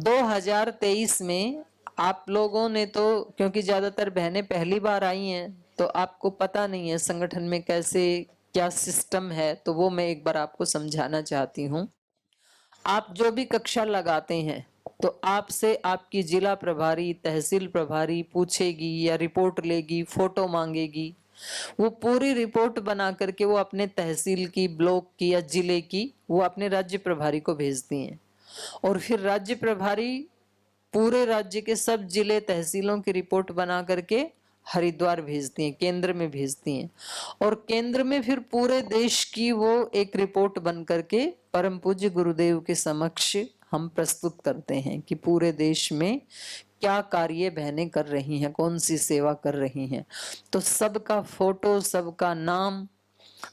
2023 में आप लोगों ने तो, क्योंकि ज्यादातर बहनें पहली बार आई हैं, तो आपको पता नहीं है संगठन में कैसे क्या सिस्टम है, तो वो मैं एक बार आपको समझाना चाहती हूँ। आप जो भी कक्षा लगाते हैं तो आपसे आपकी जिला प्रभारी, तहसील प्रभारी पूछेगी या रिपोर्ट लेगी, फोटो मांगेगी। वो पूरी रिपोर्ट बना करके वो अपने तहसील की, ब्लॉक की या जिले की वो अपने राज्य प्रभारी को भेजती हैं, और फिर राज्य प्रभारी पूरे राज्य के सब जिले तहसीलों की रिपोर्ट बना करके हरिद्वार भेजती हैं, केंद्र में भेजती हैं, और केंद्र में फिर पूरे देश की वो एक रिपोर्ट बन करके परम पूज्य गुरुदेव के समक्ष हम प्रस्तुत करते हैं कि पूरे देश में क्या कार्य बहनें कर रही हैं, कौन सी सेवा कर रही हैं। तो सबका फोटो, सबका नाम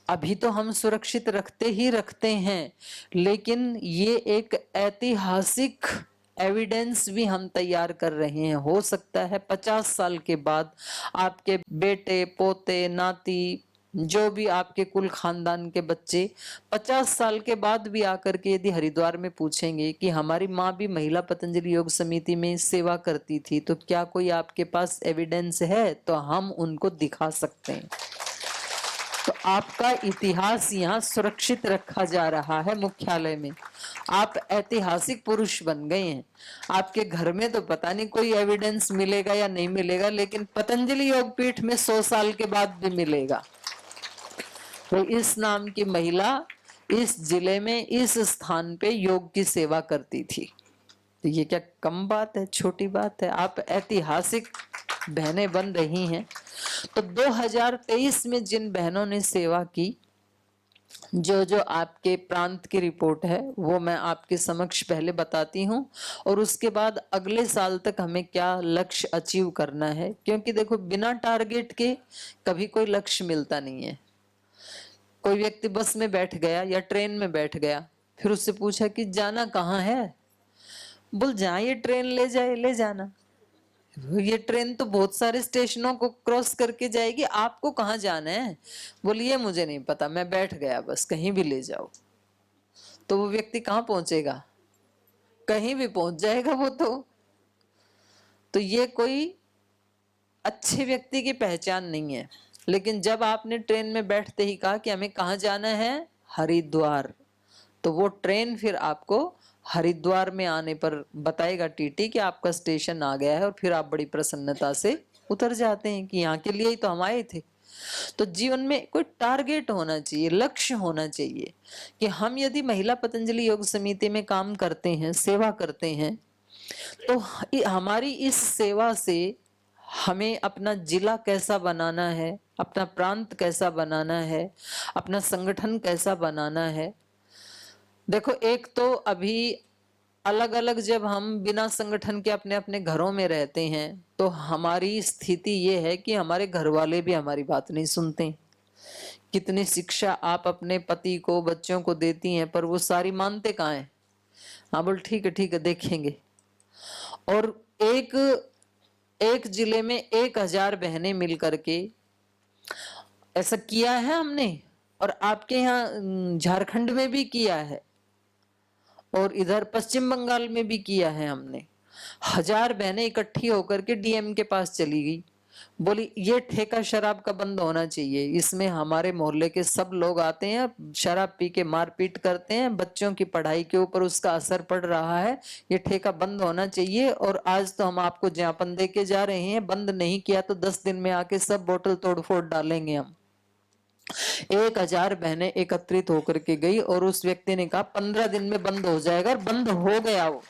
अभी तो हम सुरक्षित रखते ही रखते हैं, लेकिन ये एक ऐतिहासिक एविडेंस भी हम तैयार कर रहे हैं। हो सकता है 50 साल के बाद आपके बेटे, पोते, नाती, जो भी आपके कुल खानदान के बच्चे 50 साल के बाद भी आकर के यदि हरिद्वार में पूछेंगे कि हमारी माँ भी महिला पतंजलि योग समिति में सेवा करती थी, तो क्या कोई आपके पास एविडेंस है, तो हम उनको दिखा सकते हैं। तो आपका इतिहास यहाँ सुरक्षित रखा जा रहा है मुख्यालय में। आप ऐतिहासिक पुरुष बन गए हैं। आपके घर में तो पता नहीं कोई एविडेंस मिलेगा या नहीं मिलेगा, लेकिन पतंजलि योग पीठ में 100 साल के बाद भी मिलेगा। तो इस नाम की महिला इस जिले में इस स्थान पे योग की सेवा करती थी। तो ये क्या कम बात है, छोटी बात है? आप ऐतिहासिक बहनें बन रही हैं। तो 2023 में जिन बहनों ने सेवा की, जो जो आपके प्रांत की रिपोर्ट है वो मैं आपके समक्ष पहले बताती हूँ, और उसके बाद अगले साल तक हमें क्या लक्ष्य अचीव करना है। क्योंकि देखो, बिना टारगेट के कभी कोई लक्ष्य मिलता नहीं है। कोई व्यक्ति बस में बैठ गया या ट्रेन में बैठ गया, फिर उससे पूछा कि जाना कहाँ है, बोल जहाँ ये ट्रेन ले जाए ले जाना। ये ट्रेन तो बहुत सारे स्टेशनों को क्रॉस करके जाएगी, आपको कहाँ जाना है? बोलिए मुझे नहीं पता, मैं बैठ गया, बस कहीं भी ले जाओ। तो वो व्यक्ति कहाँ पहुंचेगा? कहीं भी पहुंच जाएगा वो तो ये कोई अच्छे व्यक्ति की पहचान नहीं है। लेकिन जब आपने ट्रेन में बैठते ही कहा कि हमें कहाँ जाना है, हरिद्वार, तो वो ट्रेन फिर आपको हरिद्वार में आने पर बताएगा टीटी कि आपका स्टेशन आ गया है, और फिर आप बड़ी प्रसन्नता से उतर जाते हैं कि यहाँ के लिए ही तो हम आए थे। तो जीवन में कोई टारगेट होना चाहिए, लक्ष्य होना चाहिए कि हम यदि महिला पतंजलि योग समिति में काम करते हैं, सेवा करते हैं, तो हमारी इस सेवा से हमें अपना जिला कैसा बनाना है, अपना प्रांत कैसा बनाना है, अपना संगठन कैसा बनाना है। देखो, एक तो अभी अलग अलग जब हम बिना संगठन के अपने अपने घरों में रहते हैं, तो हमारी स्थिति ये है कि हमारे घर वाले भी हमारी बात नहीं सुनते। कितनी शिक्षा आप अपने पति को, बच्चों को देती हैं, पर वो सारी मानते कहाँ हैं? हाँ बोल ठीक है देखेंगे। और एक जिले में 1000 बहनें मिल करके ऐसा किया है हमने, और आपके यहाँ झारखंड में भी किया है, और इधर पश्चिम बंगाल में भी किया है हमने। 1000 बहनें इकट्ठी होकर के डीएम के पास चली गई, बोली ये ठेका शराब का बंद होना चाहिए, इसमें हमारे मोहल्ले के सब लोग आते हैं, शराब पी के मारपीट करते हैं, बच्चों की पढ़ाई के ऊपर उसका असर पड़ रहा है, ये ठेका बंद होना चाहिए। और आज तो हम आपको ज्ञापन दे के जा रहे हैं, बंद नहीं किया तो 10 दिन में आके सब बोतल तोड़फोड़ डालेंगे हम। 1000 बहनें एकत्रित होकर के गई, और उस व्यक्ति ने कहा 15 दिन में बंद हो जाएगा, और बंद हो गया वो।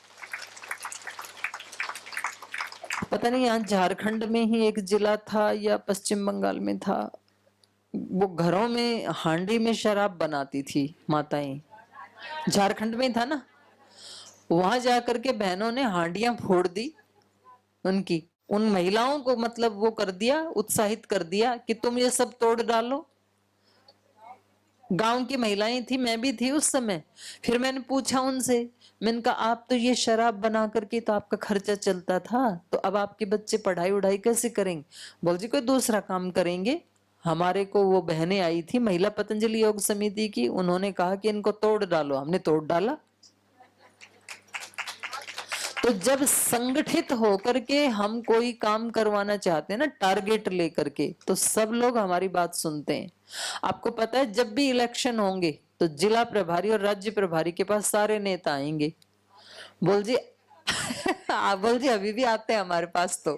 पता नहीं यहाँ झारखंड में ही एक जिला था या पश्चिम बंगाल में था, वो घरों में हांडी में शराब बनाती थी माताएं। झारखंड में था ना, वहां जाकर के बहनों ने हांडियां फोड़ दी उनकी, उन महिलाओं को मतलब वो कर दिया, उत्साहित कर दिया कि तुम ये सब तोड़ डालो। गांव की महिलाएं थी, मैं भी थी उस समय। फिर मैंने पूछा उनसे, मैंने कहा आप तो ये शराब बना करके तो आपका खर्चा चलता था, तो अब आपके बच्चे पढ़ाई उढ़ाई कैसे करेंगे? बोल जी कोई दूसरा काम करेंगे। हमारे को वो बहनें आई थी महिला पतंजलि योग समिति की, उन्होंने कहा कि इनको तोड़ डालो, हमने तोड़ डाला। तो जब संगठित होकर के हम कोई काम करवाना चाहते हैं ना, टारगेट लेकर के, तो सब लोग हमारी बात सुनते हैं। आपको पता है जब भी इलेक्शन होंगे तो जिला प्रभारी और राज्य प्रभारी के पास सारे नेता आएंगे, बोल जी आप बोल जी अभी भी आते हैं हमारे पास, तो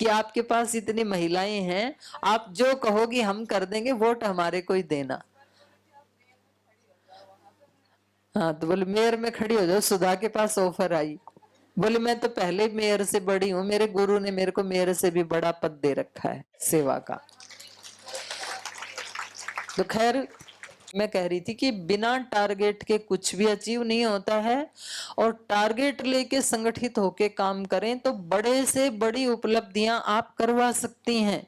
कि आपके पास इतनी महिलाएं हैं, आप जो कहोगी हम कर देंगे, वोट हमारे को ही देना। हाँ, तो बोले मेयर में खड़ी हो जाओ, सुधा के पास ऑफर आई, बोले मैं तो पहले मेयर से बड़ी हूं, मेरे गुरु ने मेरे को मेयर से भी बड़ा पद दे रखा है सेवा का। तो खैर मैं कह रही थी कि बिना टारगेट के कुछ भी अचीव नहीं होता है, और टारगेट लेके संगठित होके काम करें तो बड़े से बड़ी उपलब्धियां आप करवा सकती हैं।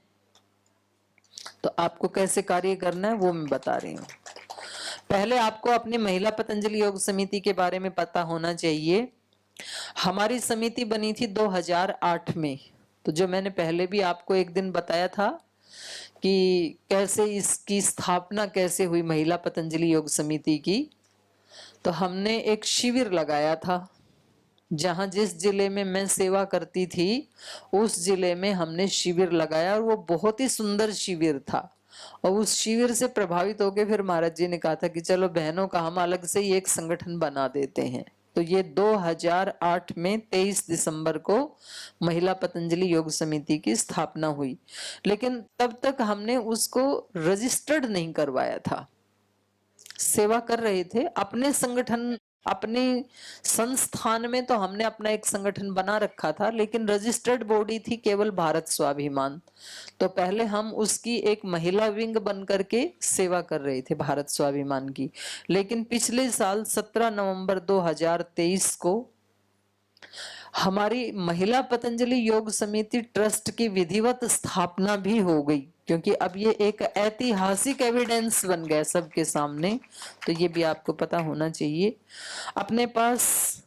तो आपको कैसे कार्य करना है वो मैं बता रही हूँ। पहले आपको अपनी महिला पतंजलि योग समिति के बारे में पता होना चाहिए। हमारी समिति बनी थी 2008 में। तो जो मैंने पहले भी आपको एक दिन बताया था कि कैसे इसकी स्थापना कैसे हुई महिला पतंजलि योग समिति की, तो हमने एक शिविर लगाया था। जहां जिस जिले में मैं सेवा करती थी उस जिले में हमने शिविर लगाया, और वो बहुत ही सुंदर शिविर था। और उस शिविर से प्रभावित होकर फिर महाराज जी ने कहा था कि चलो बहनों का हम अलग से ही एक संगठन बना देते हैं। तो ये 2008 में 23 दिसंबर को महिला पतंजलि योग समिति की स्थापना हुई, लेकिन तब तक हमने उसको रजिस्टर्ड नहीं करवाया था। सेवा कर रहे थे अपने संगठन, अपने संस्थान में तो हमने अपना एक संगठन बना रखा था, लेकिन रजिस्टर्ड बॉडी थी केवल भारत स्वाभिमान। तो पहले हम उसकी एक महिला विंग बन करके सेवा कर रहे थे भारत स्वाभिमान की। लेकिन पिछले साल 17 नवंबर 2023 को हमारी महिला पतंजलि योग समिति ट्रस्ट की विधिवत स्थापना भी हो गई, क्योंकि अब ये एक ऐतिहासिक एविडेंस बन गया सबके सामने। तो ये भी आपको पता होना चाहिए। अपने पास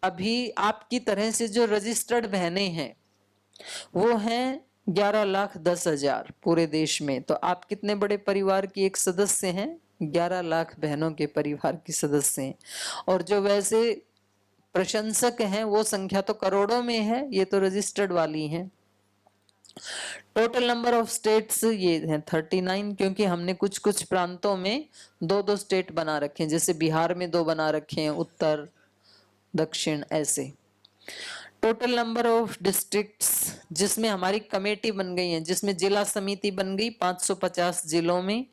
अभी आपकी तरह से जो रजिस्टर्ड बहनें हैं वो हैं 11,10,000 पूरे देश में। तो आप कितने बड़े परिवार की एक सदस्य हैं? 11 लाख बहनों के परिवार की सदस्य हैं। और जो वैसे प्रशंसक हैं वो संख्या तो करोड़ों में है, ये तो रजिस्टर्ड वाली हैं। टोटल नंबर ऑफ स्टेट्स ये हैं 39, क्योंकि हमने कुछ कुछ प्रांतों में 2-2 स्टेट बना रखे हैं, जैसे बिहार में 2 बना रखे हैं, उत्तर दक्षिण ऐसे। टोटल नंबर ऑफ डिस्ट्रिक्ट्स जिसमें हमारी कमेटी बन गई है, जिसमें जिला समिति बन गई 550 जिलों में,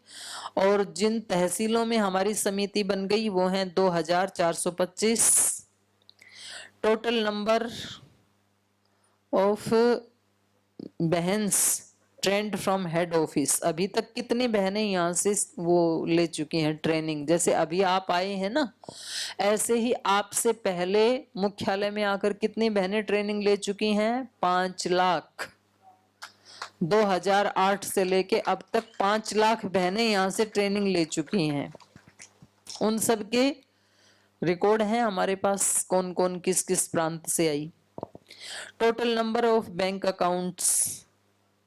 और जिन तहसीलों में हमारी समिति बन गई वो हैं 2425। टोटल नंबर ऑफ बहन्स ट्रेंड फ्रॉम हेड ऑफिस, अभी तक कितनी बहनें यहाँ से वो ले चुकी हैं ट्रेनिंग। जैसे अभी आप आए हैं ना, ऐसे ही आपसे पहले मुख्यालय में आकर कितनी बहनें ट्रेनिंग ले चुकी हैं? 5 लाख। 2008 से लेके अब तक 5 लाख बहनें यहाँ से ट्रेनिंग ले चुकी हैं। उन सब के रिकॉर्ड हैं हमारे पास, कौन कौन किस किस प्रांत से आई। Total number of bank accounts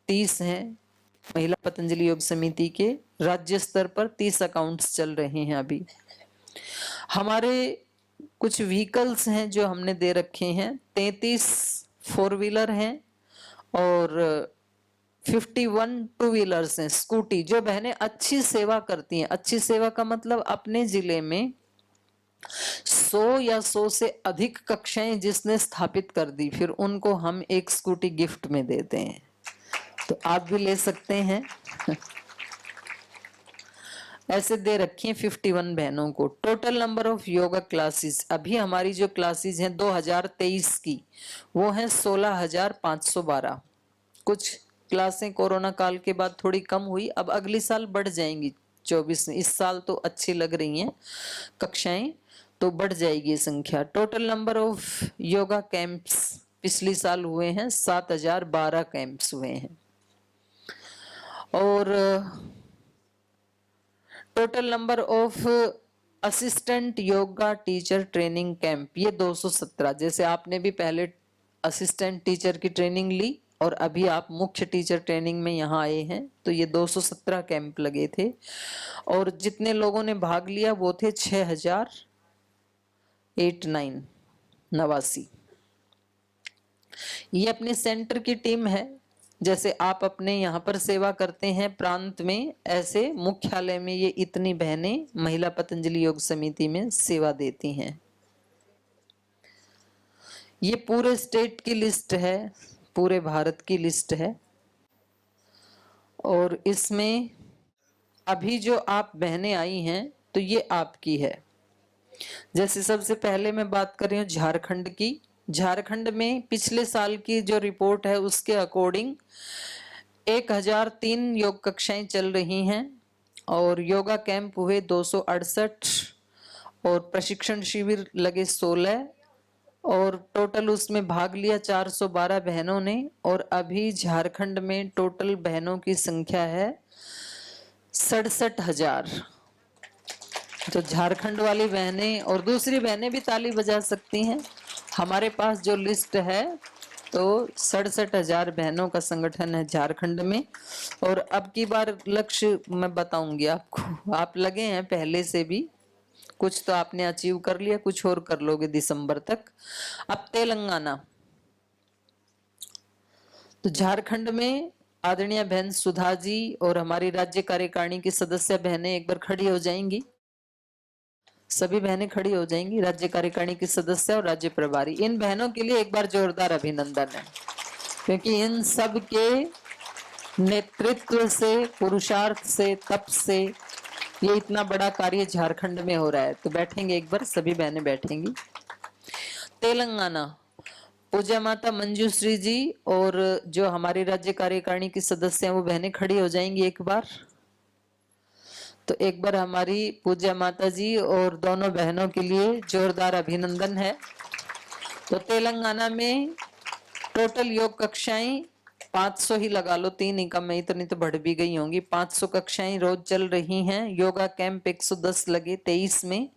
30 हैं। महिला पतंजलि योग समिति के राज्य स्तर पर 30 अकाउंट्स चल रहे हैं अभी। हमारे कुछ व्हीकल्स हैं जो हमने दे रखे हैं, 33 4 व्हीलर हैं और 51 2 व्हीलर्स हैं, स्कूटी। जो बहनें अच्छी सेवा करती हैं, अच्छी सेवा का मतलब अपने जिले में 100 या 100 से अधिक कक्षाएं जिसने स्थापित कर दी, फिर उनको हम एक स्कूटी गिफ्ट में देते हैं। तो आप भी ले सकते हैं। ऐसे दे रखी हैं 51 बहनों को। Total number of yoga classes, अभी हमारी जो क्लासेस हैं 2023 की वो हैं 16,512। कुछ क्लासें कोरोना काल के बाद थोड़ी कम हुई, अब अगली साल बढ़ जाएंगी 24 में। इस साल तो अच्छी लग रही हैं कक्षाएं, तो बढ़ जाएगी संख्या। Total number of yoga camps पिछले साल हुए हैं 7,012 कैंप्स हुए हैं। और total number of assistant yoga teacher training camp ये 217। जैसे आपने भी पहले असिस्टेंट टीचर की ट्रेनिंग ली और अभी आप मुख्य टीचर ट्रेनिंग में यहाँ आए हैं, तो ये 217 कैंप लगे थे। और जितने लोगों ने भाग लिया वो थे 6,089। ये अपने सेंटर की टीम है। जैसे आप अपने यहाँ पर सेवा करते हैं प्रांत में, ऐसे मुख्यालय में ये इतनी बहनें महिला पतंजलि योग समिति में सेवा देती हैं। ये पूरे स्टेट की लिस्ट है, पूरे भारत की लिस्ट है। और इसमें अभी जो आप बहनें आई हैं तो ये आपकी है। जैसे सबसे पहले मैं बात कर रही हूँ झारखंड की। झारखंड में पिछले साल की जो रिपोर्ट है उसके अकॉर्डिंग 1003 योग कक्षाएं चल रही हैं और योगा कैंप हुए 268 और प्रशिक्षण शिविर लगे 16 और टोटल उसमें भाग लिया 412 बहनों ने। और अभी झारखंड में टोटल बहनों की संख्या है 67,000। तो झारखंड वाली बहनें और दूसरी बहनें भी ताली बजा सकती हैं। हमारे पास जो लिस्ट है तो 67,000 बहनों का संगठन है झारखंड में। और अब की बार लक्ष्य मैं बताऊंगी आपको, आप लगे हैं पहले से भी, कुछ तो आपने अचीव कर लिया, कुछ और कर लोगे दिसंबर तक। अब तेलंगाना, तो झारखंड में आदरणीय बहन सुधा जी और हमारी राज्य कार्यकारिणी की सदस्य बहनें एक बार खड़ी हो जाएंगी। सभी बहनें खड़ी हो जाएंगी, राज्य कार्यकारिणी की सदस्य और राज्य प्रभारी। इन बहनों के लिए एक बार जोरदार अभिनंदन है, क्योंकि इन सब के नेतृत्व से, पुरुषार्थ से, तप से ये इतना बड़ा कार्य झारखंड में हो रहा है। तो बैठेंगे एक बार, सभी बहनें बैठेंगी। तेलंगाना, पूजा माता मंजूश्री जी और जो हमारी राज्य कार्यकारिणी की सदस्य हैं वो बहनें खड़ी हो जाएंगी एक बार। तो एक बार हमारी पूजा माता जी और दोनों बहनों के लिए जोरदार अभिनंदन है। तो तेलंगाना में टोटल योग कक्षाएं 500 ही लगा लो, 3 ही कम है, इतनी तो बढ़ भी गई होंगी। 500 कक्षाएं रोज चल रही हैं। योगा कैंप 110 लगे 23 में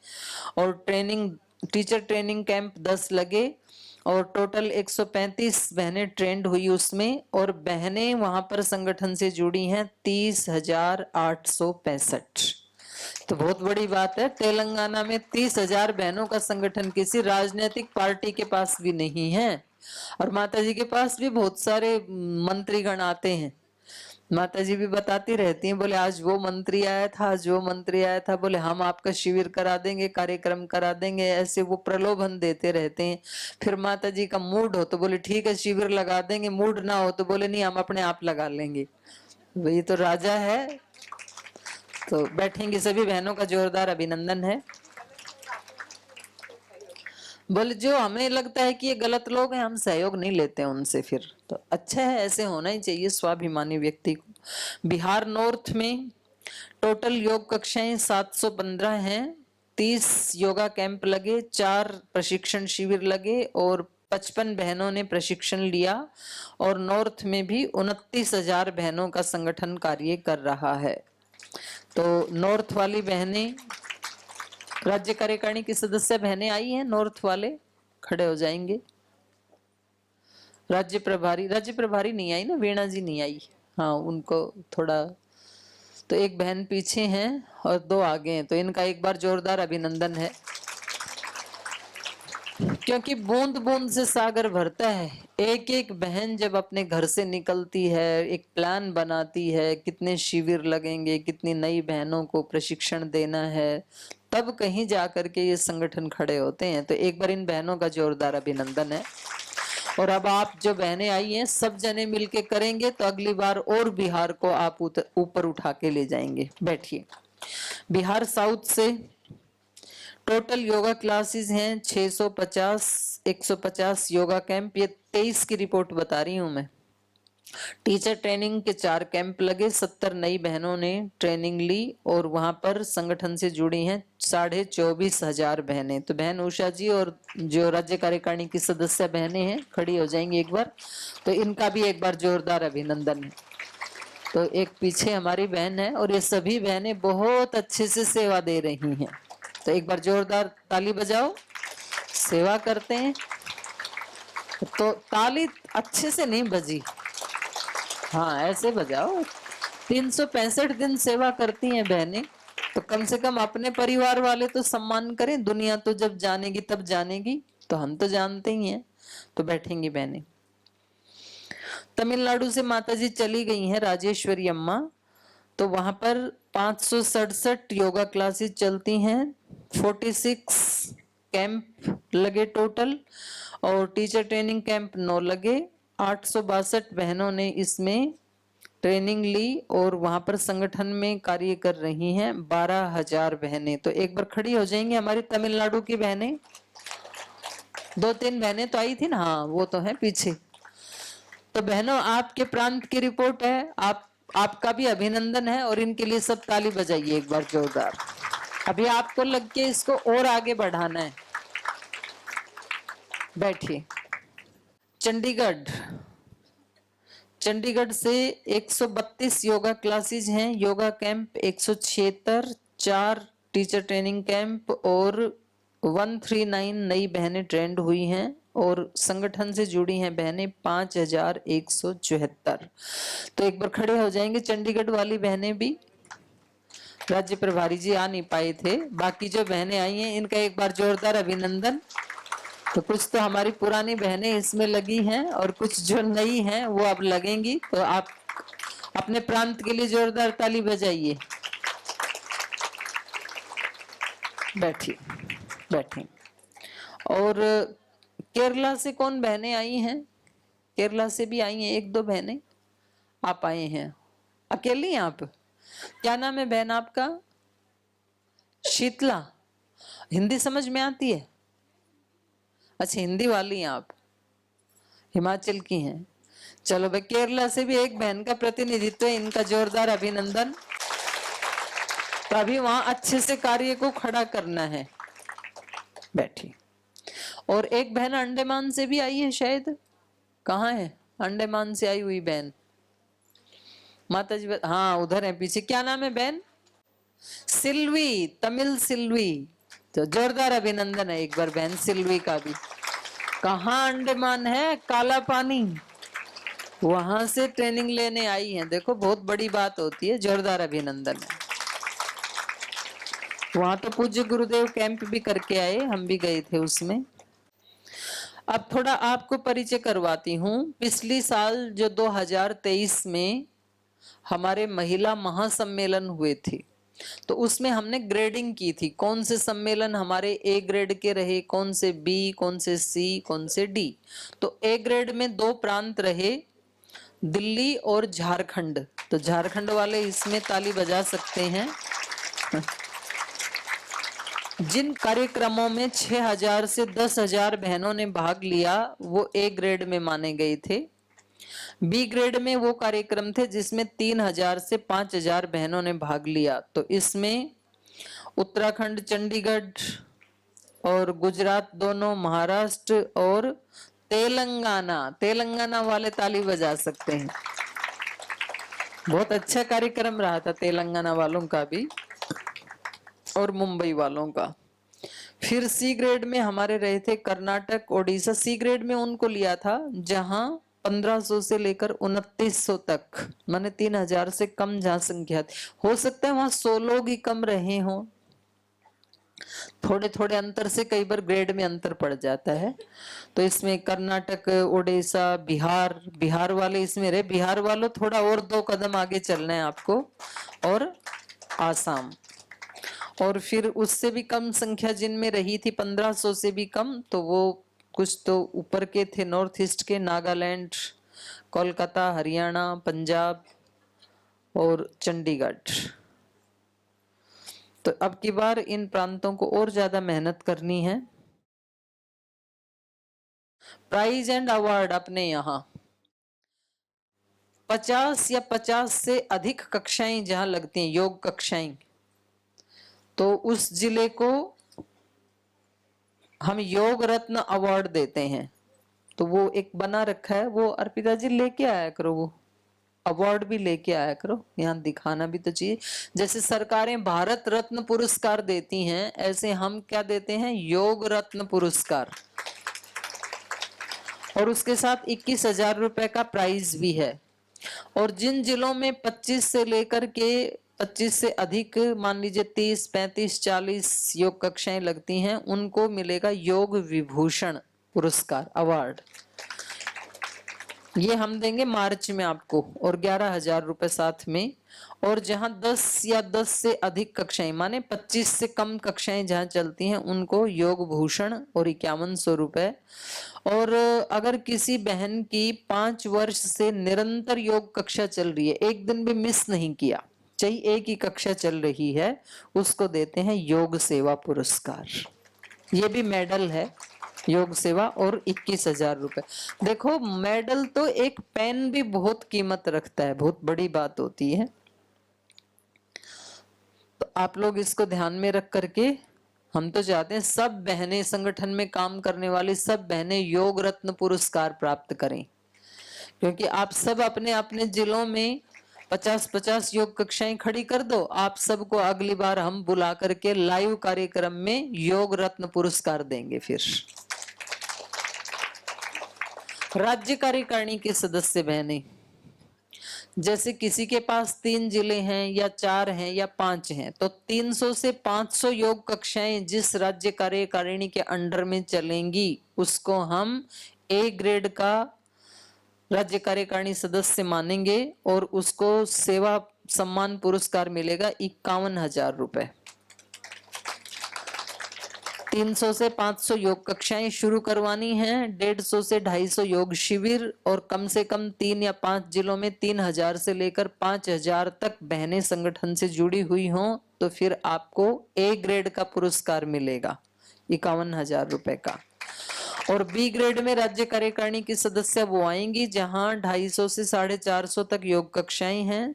और ट्रेनिंग, टीचर ट्रेनिंग कैंप 10 लगे और टोटल 135 बहनें ट्रेंड हुई उसमें। और बहनें वहां पर संगठन से जुड़ी हैं 30,865। तो बहुत बड़ी बात है, तेलंगाना में 30,000 बहनों का संगठन किसी राजनीतिक पार्टी के पास भी नहीं है। और माता जी के पास भी बहुत सारे मंत्रीगण आते हैं। माता जी भी बताती रहती हैं, बोले आज वो मंत्री आया था, आज वो मंत्री आया था, बोले हम आपका शिविर करा देंगे, कार्यक्रम करा देंगे, ऐसे वो प्रलोभन देते रहते हैं। फिर माता जी का मूड हो तो बोले ठीक है शिविर लगा देंगे, मूड ना हो तो बोले नहीं हम अपने आप लगा लेंगे। वही तो राजा है। तो बैठेंगे, सभी बहनों का जोरदार अभिनंदन है। बोले जो हमें लगता है कि ये गलत लोग हैं हम सहयोग नहीं लेते हैं उनसे, फिर तो अच्छा है, ऐसे होना ही चाहिए स्वाभिमानी व्यक्ति को। बिहार नॉर्थ में टोटल योग कक्षाएं 715 हैं, 30 योगा कैंप लगे, 4 प्रशिक्षण शिविर लगे और 55 बहनों ने प्रशिक्षण लिया। और नॉर्थ में भी 29,000 बहनों का संगठन कार्य कर रहा है। तो नॉर्थ वाली बहनें, राज्य कार्यकारिणी की सदस्य बहनें आई हैं, नॉर्थ वाले खड़े हो जाएंगे। राज्य प्रभारी नहीं आई ना, वीणा जी नहीं आई, हाँ उनको थोड़ा, तो एक बहन पीछे हैं और 2 आगे हैं, तो इनका एक बार जोरदार अभिनंदन है। क्योंकि बूंद बूंद से सागर भरता है। एक एक बहन जब अपने घर से निकलती है, एक प्लान बनाती है, कितने शिविर लगेंगे, कितनी नई बहनों को प्रशिक्षण देना है, तब कहीं जाकर के ये संगठन खड़े होते हैं। तो एक बार इन बहनों का जोरदार अभिनंदन है। और अब आप जो बहनें आई हैं सब जने मिलके करेंगे तो अगली बार और बिहार को आप ऊपर उठा के ले जाएंगे। बैठिए। बिहार साउथ से टोटल योगा क्लासेस हैं 650, 150 योगा कैंप, ये 23 की रिपोर्ट बता रही हूं मैं। टीचर ट्रेनिंग के 4 कैंप लगे, 70 नई बहनों ने ट्रेनिंग ली और वहां पर संगठन से जुड़ी हैं 24,500 बहनें। तो बहन उषा जी और जो राज्य कार्यकारिणी की सदस्य बहनें हैं खड़ी हो जाएंगी एक बार, तो इनका भी एक बार जोरदार अभिनंदन है। तो एक पीछे हमारी बहन है और ये सभी बहनें बहुत अच्छे से सेवा दे रही हैं, तो एक बार जोरदार ताली बजाओ। सेवा करते हैं तो ताली अच्छे से नहीं बजी, हाँ ऐसे बजाओ। 365 दिन सेवा करती हैं बहनें, तो कम से कम अपने परिवार वाले तो सम्मान करें। दुनिया तो जब जानेगी तब जानेगी, तो हम तो जानते ही हैं। तो बैठेंगी बहनें। तमिलनाडु से माताजी चली गई हैं राजेश्वरी अम्मा, तो वहां पर 567 योगा क्लासेस चलती हैं, 46 कैंप लगे टोटल, और टीचर ट्रेनिंग कैंप 9 लगे। 862 बहनों ने इसमें ट्रेनिंग ली और वहां पर संगठन में कार्य कर रही हैं 12,000 बहनें। तो एक बार खड़ी हो जाएंगी हमारी तमिलनाडु की बहनें। 2-3 बहनें तो आई थी ना, हाँ वो तो है पीछे। तो बहनों, आपके प्रांत की रिपोर्ट है, आपका भी अभिनंदन है, और इनके लिए सब ताली बजाइए एक बार जोरदार। अभी आपको लग के इसको और आगे बढ़ाना है। बैठिए। चंडीगढ़ से 132 योगा क्लासेस हैं, yoga camp 176, 4 teacher training camp और 139 नई बहनें ट्रेंड हुई हैं, और संगठन से जुड़ी हैं बहनें 5174। तो एक बार खड़े हो जाएंगे चंडीगढ़ वाली बहनें भी। राज्य प्रभारी जी आ नहीं पाए थे, बाकी जो बहनें आई हैं इनका एक बार जोरदार अभिनंदन। तो कुछ तो हमारी पुरानी बहनें इसमें लगी हैं और कुछ जो नई हैं वो अब लगेंगी। तो आप अपने प्रांत के लिए जोरदार ताली बजाइए। बैठिए। और केरला से कौन बहनें आई हैं? केरला से भी आई हैं 1-2 बहनें। आप आए हैं अकेली हैं आप? क्या नाम है बहन आपका? शीतला। हिंदी समझ में आती है? अच्छा, हिंदी वाली हैं आप, हिमाचल की हैं। चलो भाई, केरला से भी एक बहन का प्रतिनिधित्व है, इनका जोरदार अभिनंदन। तो अभी वहां अच्छे से कार्य को खड़ा करना है। बैठिए। और एक बहन अंडमान से भी आई है शायद। कहाँ है अंडमान से आई हुई बहन? माता जी, हाँ उधर है पीछे। क्या नाम है बहन? सिल्वी, तमिल सिल्वी। तो जोरदार अभिनंदन है एक बार बहन सिल्वी का भी। कहाँ अंडमान है? काला पानी, वहां से ट्रेनिंग लेने आई हैं। देखो बहुत बड़ी बात होती है, जोरदार अभिनंदन है। वहां तो पूज्य गुरुदेव कैंप भी करके आए, हम भी गए थे उसमें। अब थोड़ा आपको परिचय करवाती हूँ। पिछली साल जो 2023 में हमारे महिला महासम्मेलन हुए थे, तो उसमें हमने ग्रेडिंग की थी। कौन से सम्मेलन हमारे ए ग्रेड के रहे, कौन से बी, कौन से सी, कौन से डी। तो ए ग्रेड में 2 प्रांत रहे, दिल्ली और झारखंड। तो झारखंड वाले इसमें ताली बजा सकते हैं। जिन कार्यक्रमों में 6,000 से 10,000 बहनों ने भाग लिया वो ए ग्रेड में माने गए थे। बी ग्रेड में वो कार्यक्रम थे जिसमें 3,000 से 5,000 बहनों ने भाग लिया। तो इसमें उत्तराखंड, चंडीगढ़ और गुजरात दोनों, महाराष्ट्र और तेलंगाना वाले ताली बजा सकते हैं। बहुत अच्छा कार्यक्रम रहा था तेलंगाना वालों का भी और मुंबई वालों का। फिर सी ग्रेड में हमारे रहे थे कर्नाटक, ओडिशा। सी ग्रेड में उनको लिया था जहां 1500 से लेकर 2900 तक, माने 3,000 से कम जहां संख्या थी। हो सकता है वहां 100 लोग ही कम रहे हों, थोड़े थोड़े अंतर से कई बार ग्रेड में अंतर पड़ जाता है। तो इसमें कर्नाटक, ओडिशा, बिहार वाले इसमें रहे। बिहार वालों थोड़ा और 2 कदम आगे चलना है आपको, और आसाम। और फिर उससे भी कम संख्या जिनमें रही थी 1500 से भी कम, तो वो कुछ तो ऊपर के थे, नॉर्थ ईस्ट के, नागालैंड, कोलकाता, हरियाणा, पंजाब और चंडीगढ़। तो अब की बार इन प्रांतों को और ज्यादा मेहनत करनी है। प्राइज एंड अवार्ड अपने यहाँ 50 या 50 से अधिक कक्षाएं जहां लगती हैं, योग कक्षाएं, तो उस जिले को हम योग रत्न अवार्ड देते हैं। तो वो एक बना रखा है, वो अर्पिता जी लेके आया करो, वो अवार्ड भी लेके आया करो, यहाँ दिखाना भी तो चाहिए। जैसे सरकारें भारत रत्न पुरस्कार देती हैं, ऐसे हम क्या देते हैं? योग रत्न पुरस्कार। और उसके साथ 21,000 रुपए का प्राइज भी है। और जिन जिलों में 25 से लेकर के 25 से अधिक, मान लीजिए 30, 35, 40 योग कक्षाएं लगती हैं, उनको मिलेगा योग विभूषण पुरस्कार, अवार्ड। ये हम देंगे मार्च में आपको, और 11,000 रुपए साथ में। और जहां 10 या 10 से अधिक कक्षाएं, माने 25 से कम कक्षाएं जहां चलती हैं, उनको योग भूषण और 5100 रुपए। और अगर किसी बहन की 5 वर्ष से निरंतर योग कक्षा चल रही है, एक दिन भी मिस नहीं किया, चाहे एक ही कक्षा चल रही है, उसको देते हैं योग सेवा पुरस्कार। ये भी मेडल है योग सेवा, और 21,000 रुपए। देखो मेडल तो, एक पेन भी बहुत कीमत रखता है, बहुत बड़ी बात होती है। तो आप लोग इसको ध्यान में रख करके, हम तो चाहते हैं सब बहनें, संगठन में काम करने वाली सब बहनें योग रत्न पुरस्कार प्राप्त करें, क्योंकि आप सब अपने अपने जिलों में 50-50 योग कक्षाएं खड़ी कर दो। आप सबको अगली बार हम बुला करके लाइव कार्यक्रम में योग रत्न पुरस्कार देंगे। फिर राज्य कार्यकारिणी के सदस्य बहनें, जैसे किसी के पास 3 जिले हैं या 4 हैं या 5 हैं, तो 300 से 500 योग कक्षाएं जिस राज्य कार्यकारिणी के अंडर में चलेंगी, उसको हम ए ग्रेड का राज्य कार्यकारिणी सदस्य मानेंगे, और उसको सेवा सम्मान पुरस्कार मिलेगा 51,000 रुपए। 300 से 500 योग कक्षाएं शुरू करवानी हैं, 150 से 250 योग शिविर, और कम से कम 3 या 5 जिलों में 3,000 से लेकर 5,000 तक बहनें संगठन से जुड़ी हुई हों, तो फिर आपको ए ग्रेड का पुरस्कार मिलेगा 51,000 रुपए का। और बी ग्रेड में राज्य कार्यकारिणी की सदस्य वो आएंगी जहां 250 से 450 तक योग कक्षाएं हैं,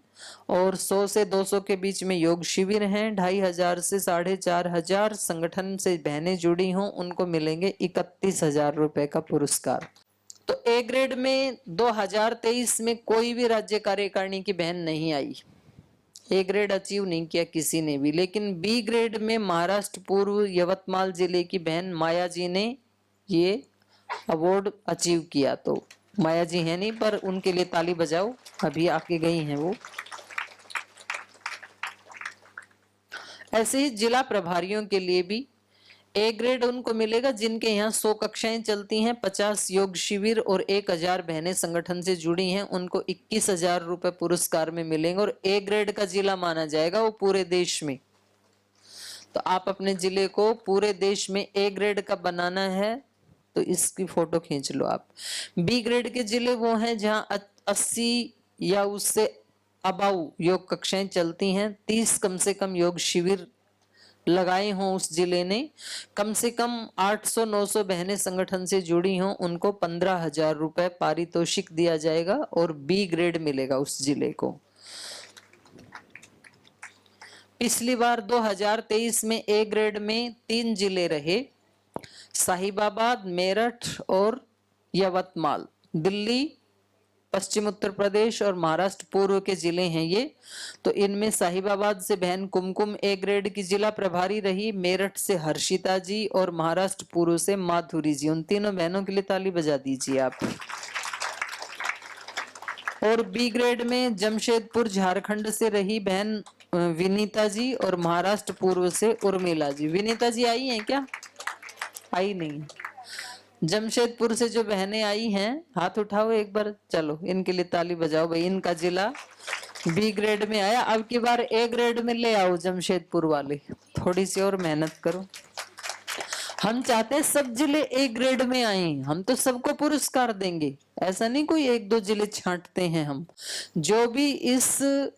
और 100 से 200 के बीच में योग शिविर हैं। 2,500 से 4,500 संगठन से बहनें जुड़ी हों, उनको मिलेंगे 31,000 रुपए का पुरस्कार। तो ए ग्रेड में 2023 में कोई भी राज्य कार्यकारिणी की बहन नहीं आई, ए ग्रेड अचीव नहीं किया किसी ने भी। लेकिन बी ग्रेड में महाराष्ट्र पूर्व यवतमाल जिले की बहन माया जी ने ये अवार्ड अचीव किया। तो माया जी है नहीं, पर उनके लिए ताली बजाओ, अभी आके गई हैं वो। ऐसे ही जिला प्रभारियों के लिए भी ए ग्रेड उनको मिलेगा जिनके यहाँ 100 कक्षाएं चलती हैं, 50 योग शिविर और 1,000 बहनें संगठन से जुड़ी हैं, उनको 21,000 रुपए पुरस्कार में मिलेंगे। और ए ग्रेड का जिला माना जाएगा वो पूरे देश में। तो आप अपने जिले को पूरे देश में ए ग्रेड का बनाना है, तो इसकी फोटो खींच लो आप। बी ग्रेड के जिले वो हैं जहां 80 या उससे अबाउ योग कक्षाएं चलती हैं, 30 कम से कम योग शिविर लगाए हों उस जिले ने, कम से कम 800-900 बहनें संगठन से जुड़ी हों, उनको 15,000 रुपए पारितोषिक दिया जाएगा और बी ग्रेड मिलेगा उस जिले को। पिछली बार 2023 में ए ग्रेड में 3 जिले रहे, साहिबाबाद, मेरठ और यवतमाल। दिल्ली, पश्चिम उत्तर प्रदेश और महाराष्ट्र पूर्व के जिले हैं ये। तो इनमें साहिबाबाद से बहन कुमकुम ए ग्रेड की जिला प्रभारी रही, मेरठ से हर्षिता जी और महाराष्ट्र पूर्व से माधुरी जी। उन तीनों बहनों के लिए ताली बजा दीजिए आप। और बी ग्रेड में जमशेदपुर झारखंड से रही बहन विनीता जी, और महाराष्ट्र पूर्व से उर्मिला जी। विनीता जी आई हैं क्या? आई नहीं। जमशेदपुर से जो बहनें आई हैं हाथ उठाओ एक बार, चलो इनके लिए ताली बजाओ भाई। इनका जिला बी ग्रेड में आया, अब की बार ए ग्रेड में ले आओ जमशेदपुर वाले, थोड़ी सी और मेहनत करो। हम चाहते हैं सब जिले ए ग्रेड में आए, हम तो सबको पुरस्कार देंगे, ऐसा नहीं कोई 1-2 जिले छांटते हैं हम। जो भी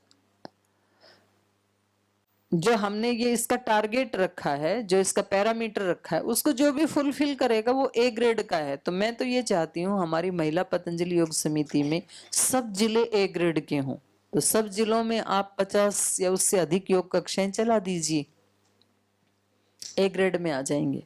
जो हमने ये इसका टारगेट रखा है, जो इसका पैरामीटर रखा है, उसको जो भी फुलफिल करेगा वो ए ग्रेड का है। तो मैं तो ये चाहती हूँ हमारी महिला पतंजलि योग समिति में सब जिले ए ग्रेड के हों। तो सब जिलों में आप 50 या उससे अधिक योग कक्षाएं चला दीजिए, ए ग्रेड में आ जाएंगे।